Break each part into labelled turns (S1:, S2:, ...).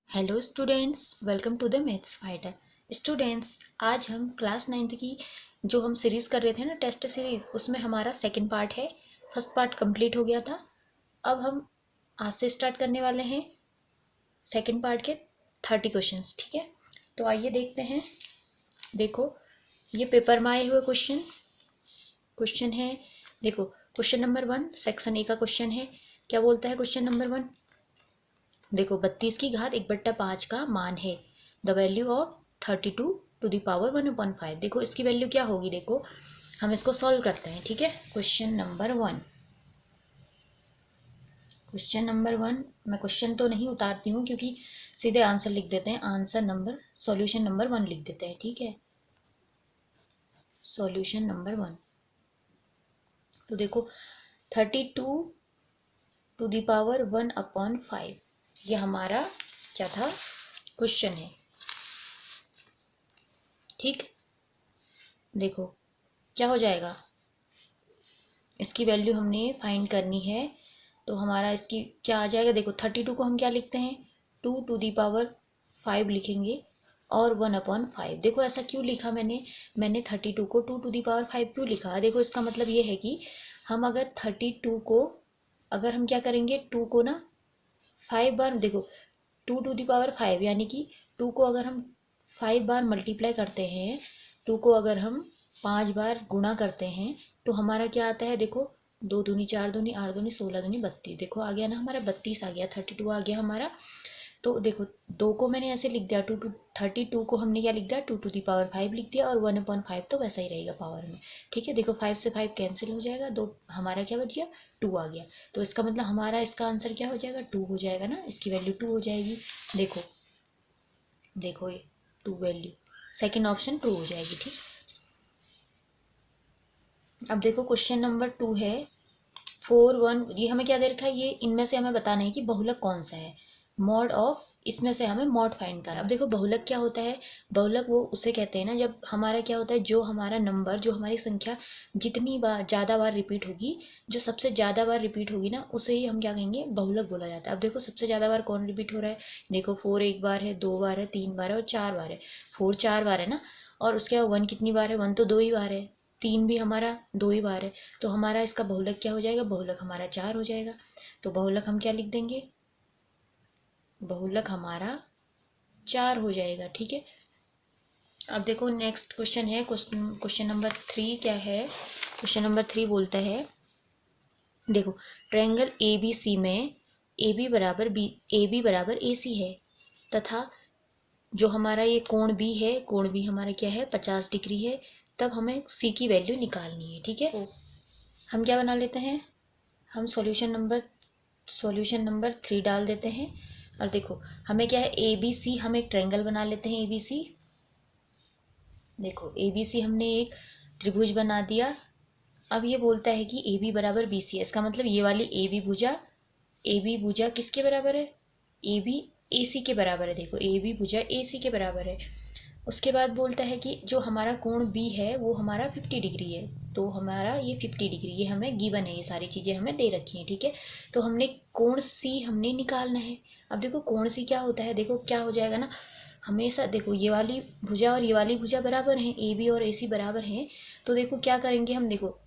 S1: Hello students, welcome to the maths fighter. Students, आज हम class 9th की जो हम सीरीज़ कर रहे थे ना, टेस्ट सीरीज़, उसमें हमारा सेकंड पार्ट है। फर्स्ट पार्ट कंप्लीट हो गया था। अब हम आज से स्टार्ट करने वाले हैं सेकंड पार्ट के 30 क्वेश्चंस। ठीक है, तो आइए देखते हैं। देखो, ये पेपर में आए हुए क्वेश्चन है। देखो, क्वेश्चन नंबर 1 सेक्शन ए का क्वेश्चन है। क्या बोलता है क्वेश्चन नंबर 1? देखो, 32 की घात 1/5 का मान है। The value of 32 to the power 1/5। देखो, इसकी वैल्यू क्या होगी। देखो, हम इसको सॉल्व करते हैं। ठीक है, क्वेश्चन नंबर 1। क्वेश्चन नंबर 1 मैं क्वेश्चन तो नहीं उतारती हूँ, क्योंकि सीधे आंसर लिख देते हैं। आंसर नंबर सॉल्यूशन नंबर 1 लिख देते हैं। ठीक है, सॉल्यूशन नंबर 1। तो देखो, 32 टू द पावर 1/5, ये हमारा क्या था, क्वेश्चन है। ठीक, देखो क्या हो जाएगा, इसकी वैल्यू हमने फाइंड करनी है। तो हमारा इसकी क्या आ जाएगा। देखो, 32 को हम क्या लिखते हैं, 2 टू दी पावर 5 लिखेंगे और 1/5। देखो, ऐसा क्यों लिखा मैंने 32 को 2 टू दी पावर 5 क्यों लिखा। देखो, इसका मतलब ये है कि हम अगर 32 को, अगर हम क्या करेंगे, 2 को ना 5 बार, देखो 2 टू दी पावर 5 यानी कि 2 को अगर हम 5 बार मल्टीप्लाई करते हैं, 2 को अगर हम 5 बार गुणा करते हैं, तो हमारा क्या आता है। देखो, 2 दूनी 4 दूनी 8 दूनी 16 दूनी 32। देखो आ गया ना, हमारा 32 आ गया, 32 आ गया हमारा। तो देखो, 2 को मैंने ऐसे लिख दिया, 32 को हमने क्या लिख दिया, 2 टू दी पावर 5 लिख दिया, और 1/5 तो वैसा ही रहेगा पावर में। ठीक है, देखो 5 से 5 कैंसिल हो जाएगा, 2 हमारा क्या बच गया, 2 आ गया। तो इसका मतलब हमारा इसका आंसर क्या हो जाएगा, 2 हो जाएगा ना, इसकी वैल्यू 2 हो जाएगी। देखो देखो, ये 2 वैल्यू, सेकेंड ऑप्शन 2 हो जाएगी। ठीक, अब देखो क्वेश्चन नंबर 2 है 4 1। ये हमें क्या दे रखा है, ये इनमें से हमें बताना है कि बहुलक कौन सा है। मॉड ऑफ, इसमें से हमें मॉड फाइंड करना है। अब देखो, बहुलक क्या होता है। बहुलक वो उसे कहते हैं ना, जब हमारा क्या होता है, जो हमारा नंबर, जो हमारी संख्या जितनी बार ज़्यादा बार रिपीट होगी, जो सबसे ज़्यादा बार रिपीट होगी ना, उसे ही हम क्या कहेंगे, बहुलक बोला जाता है। अब देखो, सबसे ज़्यादा बार कौन रिपीट हो रहा है। देखो, 4 एक बार है, 2 बार है, 3 बार है और 4 बार है। 4 4 बार है ना, और उसके बाद 1 कितनी बार है, 1 तो 2 ही बार है। 3 भी हमारा 2 ही बार है। तो हमारा इसका बहुलक क्या हो जाएगा, बहुलक हमारा 4 हो जाएगा। तो बहुलक हम क्या लिख देंगे, बहुलक हमारा 4 हो जाएगा। ठीक है, अब देखो नेक्स्ट क्वेश्चन है, क्वेश्चन नंबर 3 क्या है। क्वेश्चन नंबर 3 बोलता है, देखो, ट्रायंगल ए बी सी में ए बी बराबर ए सी है, तथा जो हमारा ये कोण बी है, कोण बी हमारा क्या है, 50 डिग्री है। तब हमें सी की वैल्यू निकालनी है। ठीक है, हम क्या बना लेते हैं, हम सॉल्यूशन नंबर 3 डाल देते हैं। और देखो, हमें क्या है, ए बी सी, हम एक ट्रायंगल बना लेते हैं, ए बी सी। देखो, ए बी सी हमने एक त्रिभुज बना दिया। अब ये बोलता है कि ए बी बराबर बी सी है। इसका मतलब ये वाली ए बी भुजा किसके बराबर है, ए बी ए सी के बराबर है। देखो, ए बी भुजा ए सी के बराबर है। उसके बाद बोलता है कि जो हमारा कोण बी है वो हमारा 50 डिग्री है। तो हमारा ये 50 डिग्री, ये हमें गिवन है, ये सारी चीज़ें हमें दे रखी हैं। ठीक है, तो हमने कोण सी हमने निकालना है। अब देखो, कोण सी क्या होता है, देखो क्या हो जाएगा ना, हमेशा देखो ये वाली भुजा और ये वाली भुजा बराबर हैं, ए बी और ए सी बराबर हैं। तो देखो क्या करेंगे हम, देखो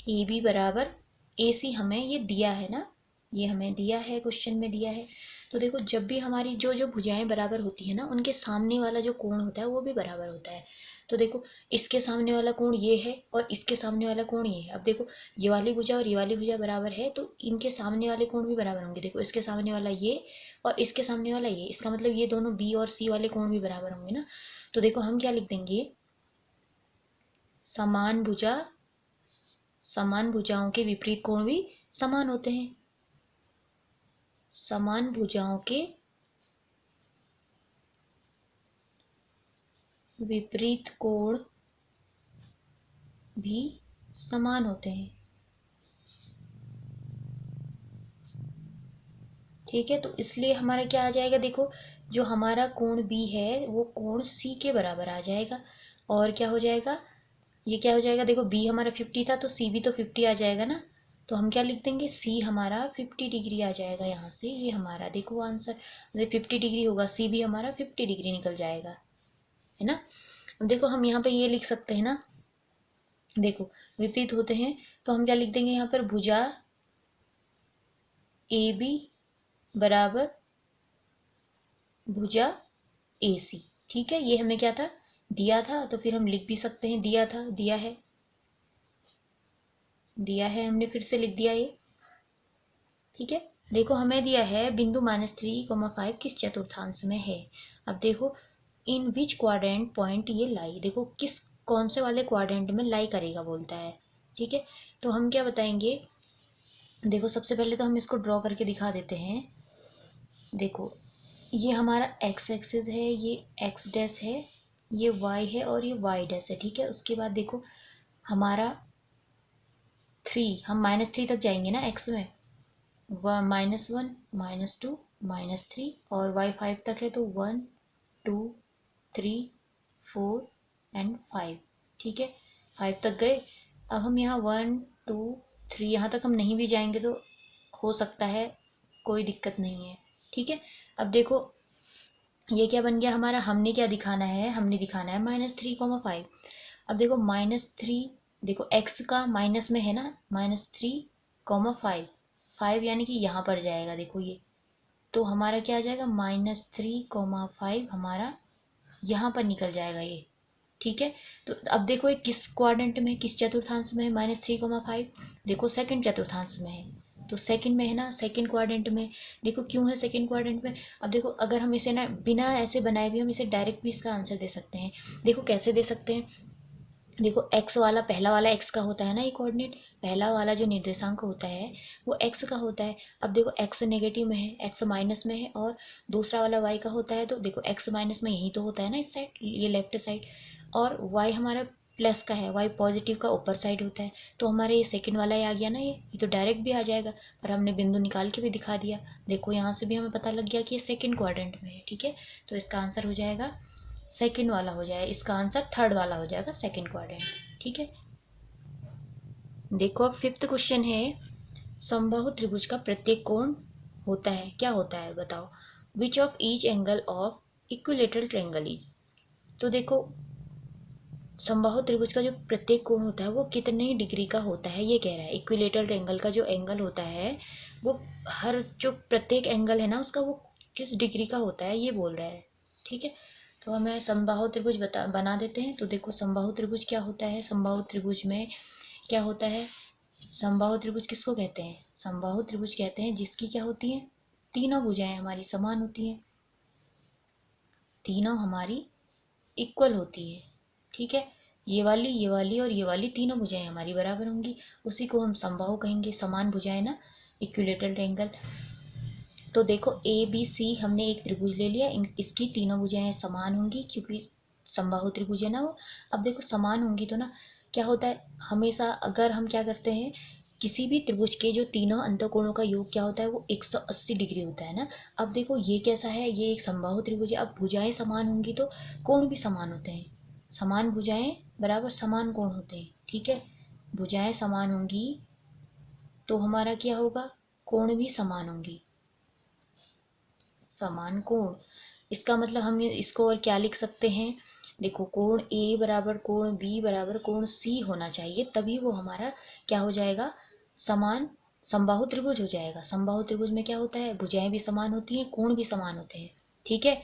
S1: ए बी बराबर ए सी हमें ये दिया है ना, ये हमें दिया है, क्वेश्चन में दिया है। तो देखो, जब भी हमारी जो जो भुजाएं बराबर होती है ना, उनके सामने वाला जो कोण होता है वो भी बराबर होता है। तो देखो, इसके सामने वाला कोण ये है और इसके सामने वाला कोण ये है। अब देखो, ये वाली भुजा और ये वाली भुजा बराबर है, तो इनके सामने वाले कोण भी बराबर होंगे। देखो, इसके सामने वाला ये और इसके सामने वाला ये, इसका मतलब ये दोनों बी और सी वाले कोण भी बराबर होंगे ना। तो देखो, हम क्या लिख देंगे, समान भुजा, समान भुजाओं के विपरीत कोण भी समान होते हैं। समान भुजाओं के विपरीत कोण भी समान होते हैं। ठीक है, तो इसलिए हमारा क्या आ जाएगा, देखो, जो हमारा कोण बी है वो कोण सी के बराबर आ जाएगा। और क्या हो जाएगा, ये क्या हो जाएगा, देखो बी हमारा 50 था तो सी भी तो 50 आ जाएगा ना। तो हम क्या लिख देंगे, सी हमारा 50 डिग्री आ जाएगा यहाँ से। ये हमारा देखो आंसर 50 डिग्री होगा, सी भी हमारा 50 डिग्री निकल जाएगा, है ना। अब देखो हम यहाँ पे ये लिख सकते हैं ना, देखो विपरीत होते हैं तो हम क्या लिख देंगे यहाँ पर, भुजा ए बी बराबर भुजा ए सी। ठीक है, ये हमें क्या था, दिया था, तो फिर हम लिख भी सकते हैं दिया था, दिया है हमने फिर से लिख दिया ये। ठीक है, देखो हमें दिया है बिंदु -3,5 किस चतुर्थांश में है। अब देखो इन विच क्वाड्रेंट पॉइंट ये लाई, देखो किस कौन से वाले क्वाड्रेंट में लाई करेगा बोलता है। ठीक है, तो हम क्या बताएंगे, देखो सबसे पहले तो हम इसको ड्रॉ करके दिखा देते हैं। देखो ये हमारा एक्स एक्सिस है, ये एक्स डैश है, ये वाई है और ये वाई डैश है। ठीक है, उसके बाद देखो हमारा 3, हम -3 तक जाएंगे ना एक्स में, -1 -2 -3, और वाई 5 तक है तो 1 2 3 4 एंड 5। ठीक है, 5 तक गए। अब हम यहाँ 1 2 3 यहाँ तक हम नहीं भी जाएंगे तो हो सकता है, कोई दिक्कत नहीं है। ठीक है, अब देखो ये क्या बन गया हमारा, हमने क्या दिखाना है, हमने दिखाना है -3,5। अब देखो -3, देखो x का माइनस में है ना, -3,5, 5 यानी कि यहाँ पर जाएगा, देखो ये, तो हमारा क्या आ जाएगा, -3,5 हमारा यहाँ पर निकल जाएगा ये। ठीक है, तो अब देखो ये किस क्वाड्रेंट में, किस चतुर्थांश में है -3,5, देखो सेकंड चतुर्थांश में है, तो सेकंड में है ना, सेकंड क्वाड्रेंट में। देखो क्यों है सेकंड क्वाड्रेंट में, अब देखो अगर हम इसे ना बिना ऐसे बनाए भी हम इसे डायरेक्ट भी इसका आंसर दे सकते हैं। देखो कैसे दे सकते हैं, देखो एक्स वाला, पहला वाला एक्स का होता है ना ये कोऑर्डिनेट, पहला वाला जो निर्देशांक होता है वो एक्स का होता है। अब देखो एक्स नेगेटिव में है, एक्स माइनस में है, और दूसरा वाला वाई का होता है, तो देखो एक्स माइनस में यही तो होता है ना इस साइड, ये लेफ्ट साइड, और वाई हमारा प्लस का है, वाई पॉजिटिव का ऊपर साइड होता है। तो हमारे ये सेकंड वाला ही आ गया ना, ये तो डायरेक्ट भी आ जाएगा, पर हमने बिंदु निकाल के भी दिखा दिया। देखो यहाँ से भी हमें पता लग गया कि ये सेकंड क्वाड्रेंट में है। ठीक है, तो इसका आंसर हो जाएगा सेकंड वाला, हो जाएगा इसका आंसर, थर्ड वाला हो जाएगा सेकंड क्वाड्रेंट। ठीक है, देखो अब फिफ्थ क्वेश्चन है, समबाहु त्रिभुज का प्रत्येक कोण होता है, क्या होता है बताओ, which of each angle of equilateral triangle is. तो देखो समबाहु त्रिभुज का जो प्रत्येक कोण होता है वो कितने डिग्री का होता है, ये कह रहा है। इक्विलेटरल ट्रायंगल का जो एंगल होता है वो हर जो प्रत्येक एंगल है ना उसका वो किस डिग्री का होता है, ये बोल रहा है। ठीक है, तो हमें समबाहु त्रिभुज बना देते हैं। तो देखो समबाहु त्रिभुज क्या होता है, समबाहु त्रिभुज में क्या होता है, समबाहु त्रिभुज किसको कहते हैं, समबाहु त्रिभुज कहते हैं जिसकी क्या होती है, तीनों भुजाएं हमारी समान होती हैं, तीनों हमारी इक्वल होती है। ठीक है, ये वाली और ये वाली तीनों भुजाएं हमारी बराबर होंगी, उसी को हम समबाहु कहेंगे, समान भुजाएं ना, इक्विलेटरल ट्रायंगल। तो देखो ए बी सी हमने एक त्रिभुज ले लिया, इसकी तीनों भुजाएं समान होंगी क्योंकि समबाहु त्रिभुज है ना वो। अब देखो समान होंगी तो ना क्या होता है, हमेशा अगर हम क्या करते हैं, किसी भी त्रिभुज के जो तीनों अंतःकोणों का योग क्या होता है वो 180 डिग्री होता है ना। अब देखो ये कैसा है, ये एक समबाहु त्रिभुज है, अब भुजाएं समान होंगी तो कोण भी समान होते हैं, समान भुजाएं बराबर समान कोण होते हैं। ठीक है, भुजाएं समान होंगी तो हमारा क्या होगा, कोण भी समान होंगी, समान कोण। इसका मतलब हम इसको और क्या लिख सकते हैं, देखो कोण ए बराबर कोण बी बराबर कोण सी होना चाहिए, तभी वो हमारा क्या हो जाएगा, समान समबाहु त्रिभुज हो जाएगा। समबाहु त्रिभुज में क्या होता है, भुजाएं भी समान होती हैं, कोण भी समान होते हैं। ठीक है,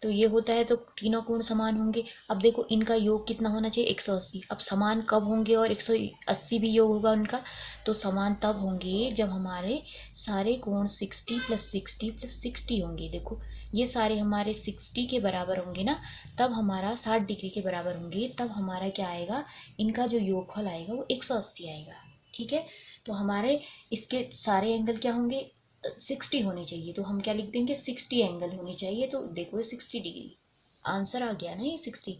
S1: तो ये होता है तो तीनों कोण समान होंगे। अब देखो इनका योग कितना होना चाहिए, 180। अब समान कब होंगे और 180 भी योग होगा उनका, तो समान तब होंगे जब हमारे सारे कोण 60 + 60 + 60 होंगे। देखो ये सारे हमारे 60 के बराबर होंगे ना, तब हमारा 60 डिग्री के बराबर होंगे, तब हमारा क्या आएगा, इनका जो योगफल आएगा वो 180 आएगा। ठीक है, तो हमारे इसके सारे एंगल क्या होंगे, 60 होनी चाहिए, तो हम क्या लिख देंगे, 60 एंगल होनी चाहिए। तो देखो 60 डिग्री आंसर आ गया ना, ये 60।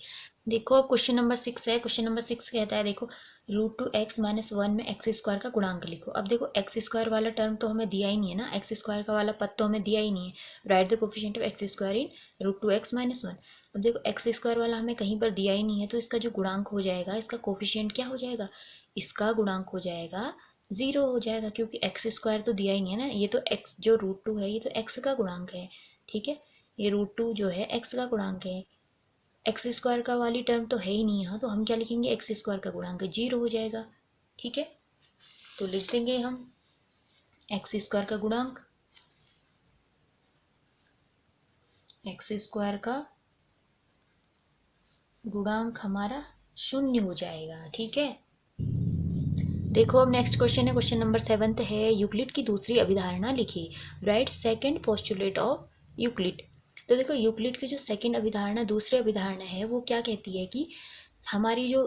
S1: देखो अब क्वेश्चन नंबर 6 है, क्वेश्चन नंबर 6 कहता है, देखो √2x - 1 में x² का गुणांक लिखो। अब देखो x² वाला टर्म तो हमें दिया ही नहीं है ना, x² का वाला पद तो हमें दिया ही नहीं है, right the coefficient of x² in √2x - 1। अब देखो x² वाला हमें कहीं पर दिया ही नहीं है, तो इसका जो गुणांक हो जाएगा, इसका कोफिशिएंट क्या हो जाएगा, इसका गुणांक हो जाएगा 0 हो जाएगा, क्योंकि एक्स स्क्वायर तो दिया ही नहीं है ना, ये तो एक्स जो √2 है ये तो एक्स का गुणांक है, ठीक है, ये √2 जो है एक्स का गुणांक है, एक्स स्क्वायर का वाली टर्म तो है ही नहीं यहाँ, तो हम क्या लिखेंगे, एक्स स्क्वायर का गुणांक 0 हो जाएगा, ठीक है। तो लिख देंगे हम एक्स स्क्वायर का गुणांक, एक्स स्क्वायर का गुणांक हमारा 0 हो जाएगा, ठीक है। देखो अब नेक्स्ट क्वेश्चन है, क्वेश्चन नंबर 7 है, यूक्लिड की दूसरी अभिधारणा लिखिए, right second postulate of Euclid. तो देखो यूक्लिड की जो सेकंड अभिधारणा, दूसरी अभिधारणा है, वो क्या कहती है कि हमारी जो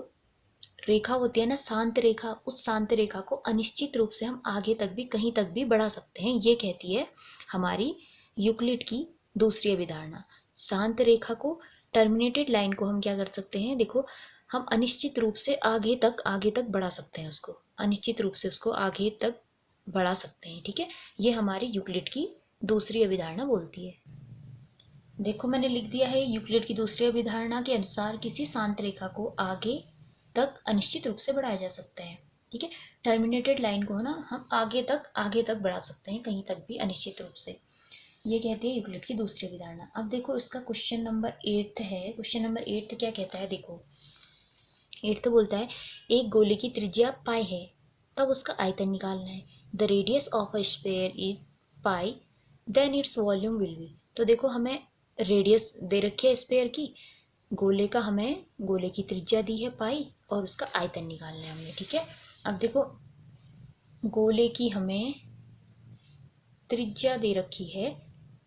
S1: रेखा होती है ना, शांत रेखा, उस शांत रेखा को अनिश्चित रूप से हम आगे तक भी, कहीं तक भी बढ़ा सकते हैं, ये कहती है हमारी यूक्लिड की दूसरी अभिधारणा। शांत रेखा को, टर्मिनेटेड लाइन को हम क्या कर सकते हैं, देखो हम अनिश्चित रूप से आगे तक बढ़ा सकते हैं उसको, अनिश्चित रूप से उसको आगे तक बढ़ा सकते हैं, ठीक है। ये हमारी यूक्लिड की दूसरी अभिधारणा बोलती है। देखो मैंने लिख दिया है, यूक्लिड की दूसरी अभिधारणा के अनुसार किसी शांत रेखा को आगे तक अनिश्चित रूप से बढ़ाया जा सकता है, ठीक है। टर्मिनेटेड लाइन को है ना, हम आगे तक बढ़ा सकते हैं, कहीं तक भी अनिश्चित रूप से, ये कहती है यूक्लिड की दूसरी अभिधारणा। अब देखो इसका क्वेश्चन नंबर 8 है, क्वेश्चन नंबर 8 क्या कहता है, देखो 8 बोलता है एक गोले की त्रिज्या पाई है, तब उसका आयतन निकालना है, the radius of a sphere is pi, then its volume will be. तो देखो हमें रेडियस दे रखी है स्फीयर की, गोले का हमें, गोले की त्रिज्या दी है पाई, और उसका आयतन निकालना है हमने, ठीक है। अब देखो गोले की हमें त्रिज्या दे रखी है,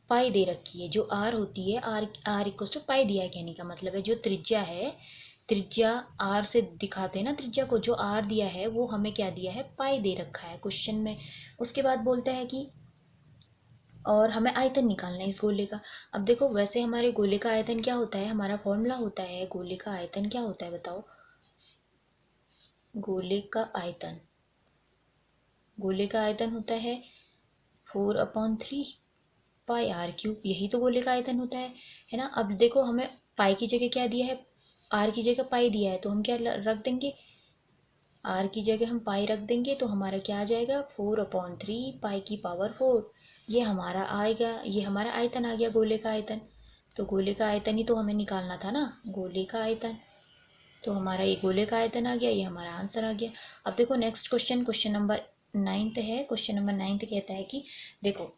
S1: पाई दे रखी है, जो आर होती है, आर इक्वल टू पाई दिया है, कहने का मतलब है जो त्रिज्या है, त्रिज्या आर से दिखाते हैं ना त्रिज्या को, जो आर दिया है वो हमें क्या दिया है, पाई दे रखा है क्वेश्चन में। उसके बाद बोलता है कि और हमें आयतन निकालना है इस गोले का। अब देखो वैसे हमारे गोले का आयतन क्या होता है, हमारा फॉर्मूला होता है, गोले का आयतन क्या होता है बताओ, गोले का आयतन, गोले का आयतन होता है 4/3 पाई r³, यही तो गोले का आयतन होता है ना। अब देखो हमें पाई की जगह क्या दिया है, आर की जगह पाई दिया है, तो हम क्या रख देंगे, आर की जगह हम पाई रख देंगे, तो हमारा क्या आ जाएगा, 4/3 पाई की पावर 4, ये हमारा आएगा, ये हमारा आयतन आ गया गोले का आयतन। तो गोले का आयतन ही तो हमें निकालना था ना, गोले का आयतन, तो हमारा ये गोले का आयतन आ गया, ये हमारा आंसर आ गया। अब देखो नेक्स्ट क्वेश्चन, क्वेश्चन नंबर 9 है, क्वेश्चन नंबर 9 कहता है कि देखो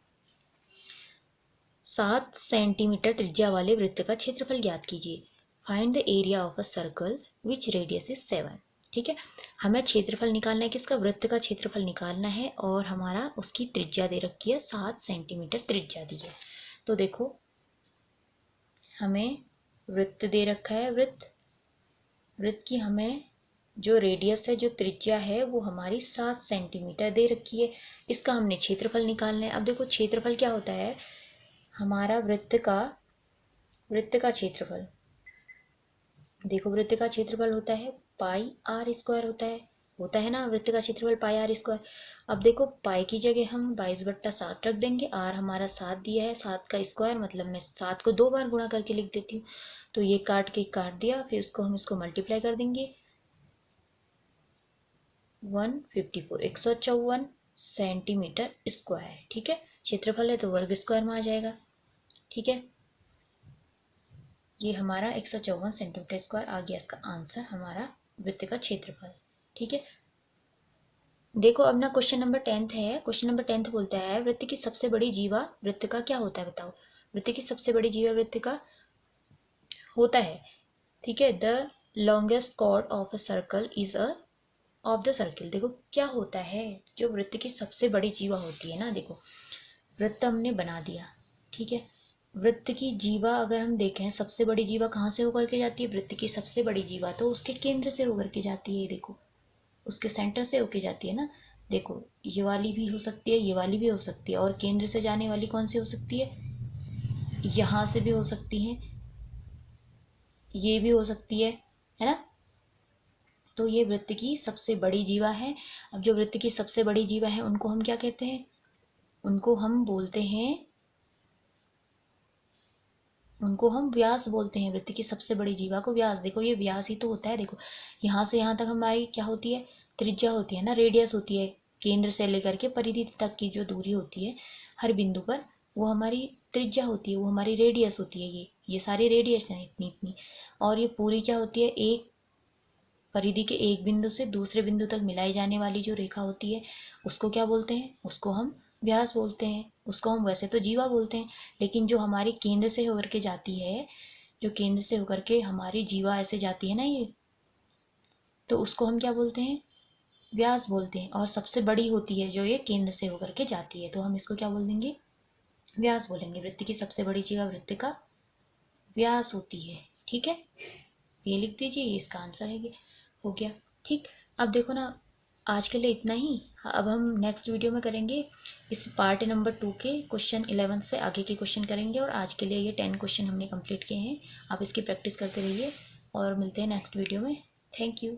S1: 7 सेंटीमीटर त्रिज्या वाले वृत्त का क्षेत्रफल ज्ञात कीजिए, find the area of a circle which radius is 7, ठीक है। हमें क्षेत्रफल निकालना है, किसका, वृत्त का क्षेत्रफल निकालना है, और हमारा उसकी त्रिज्या दे रखी है 7 सेंटीमीटर त्रिज्या दी है। तो देखो हमें वृत्त दे रखा है, वृत्त की हमें जो रेडियस है, जो त्रिज्या है, वो हमारी 7 सेंटीमीटर दे रखी है, इसका हमने क्षेत्रफल निकालना है। अब देखो क्षेत्रफल क्या होता है, हमारा वृत्त का क्षेत्रफल, देखो वृत्त का क्षेत्रफल होता है पाई आर स्क्वायर होता है ना, वृत्त का क्षेत्रफल पाई आर स्क्वायर। अब देखो पाई की जगह हम 22/7 रख देंगे, आर हमारा 7 दिया है, 7 का स्क्वायर मतलब मैं 7 को 2 बार गुणा करके लिख देती हूँ, तो ये काट के काट दिया, फिर उसको हम इसको मल्टीप्लाई कर देंगे, 154 154 सेंटीमीटर स्क्वायर, ठीक है। क्षेत्रफल है तो वर्ग स्क्वायर में आ जाएगा, ठीक है। ये हमारा 154 सेंटीमीटर स्क्वायर आ गया, इसका आंसर हमारा वृत्त का क्षेत्रफल, ठीक है। देखो अब ना क्वेश्चन नंबर 10 है, क्वेश्चन नंबर 10 बोलता है वृत्त की सबसे बड़ी जीवा वृत्त का क्या होता है बताओ, वृत्त की सबसे बड़ी जीवा वृत्त का होता है, ठीक है, the longest chord of a circle is a of the circle. देखो क्या होता है, जो वृत्त की सबसे बड़ी जीवा होती है ना, देखो वृत्त हमने बना दिया, ठीक है, वृत्त की जीवा अगर हम देखें, सबसे बड़ी जीवा कहाँ से होकर के जाती है, वृत्त की सबसे बड़ी जीवा तो उसके केंद्र से होकर के जाती है, देखो उसके सेंटर से होके जाती है ना, देखो ये वाली भी हो सकती है, ये वाली भी हो सकती है, और केंद्र से जाने वाली कौन सी हो सकती है, यहाँ से भी हो सकती है, ये भी हो सकती है ना। तो ये वृत्त की सबसे बड़ी जीवा है। अब जो वृत्त की सबसे बड़ी जीवा है उनको हम क्या कहते हैं, उनको हम बोलते हैं, उनको हम व्यास बोलते हैं, वृत्त की सबसे बड़ी जीवा को व्यास। देखो ये व्यास ही तो होता है, देखो यहाँ से यहाँ तक हमारी क्या होती है, त्रिज्या होती है ना, रेडियस होती है, केंद्र से लेकर के परिधि तक की जो दूरी होती है हर बिंदु पर, वो हमारी त्रिज्या होती है, वो हमारी रेडियस होती है। ये सारी रेडियस हैं इतनी इतनी, और ये पूरी क्या होती है, एक परिधि के एक बिंदु से दूसरे बिंदु तक मिलाई जाने वाली जो रेखा होती है उसको क्या बोलते हैं, उसको हम व्यास बोलते हैं। उसको हम वैसे तो जीवा बोलते हैं, लेकिन जो हमारी केंद्र से होकर के जाती है, जो केंद्र से होकर के हमारी जीवा ऐसे जाती है ना ये, तो उसको हम क्या बोलते हैं, व्यास बोलते हैं। और सबसे बड़ी होती है जो ये केंद्र से होकर के जाती है, तो हम इसको क्या बोल देंगे, व्यास बोलेंगे। वृत्त की सबसे बड़ी जीवा वृत्त का व्यास होती है। ठीक है, ये लिख दीजिए, ये इसका आंसर है। हो गया। ठीक, अब देखो ना, आज के लिए इतना ही। अब हम नेक्स्ट वीडियो में करेंगे इस पार्ट नंबर 2 के क्वेश्चन 11 से आगे के क्वेश्चन करेंगे, और आज के लिए ये 10 क्वेश्चन हमने कंप्लीट किए हैं। आप इसकी प्रैक्टिस करते रहिए और मिलते हैं नेक्स्ट वीडियो में। Thank you.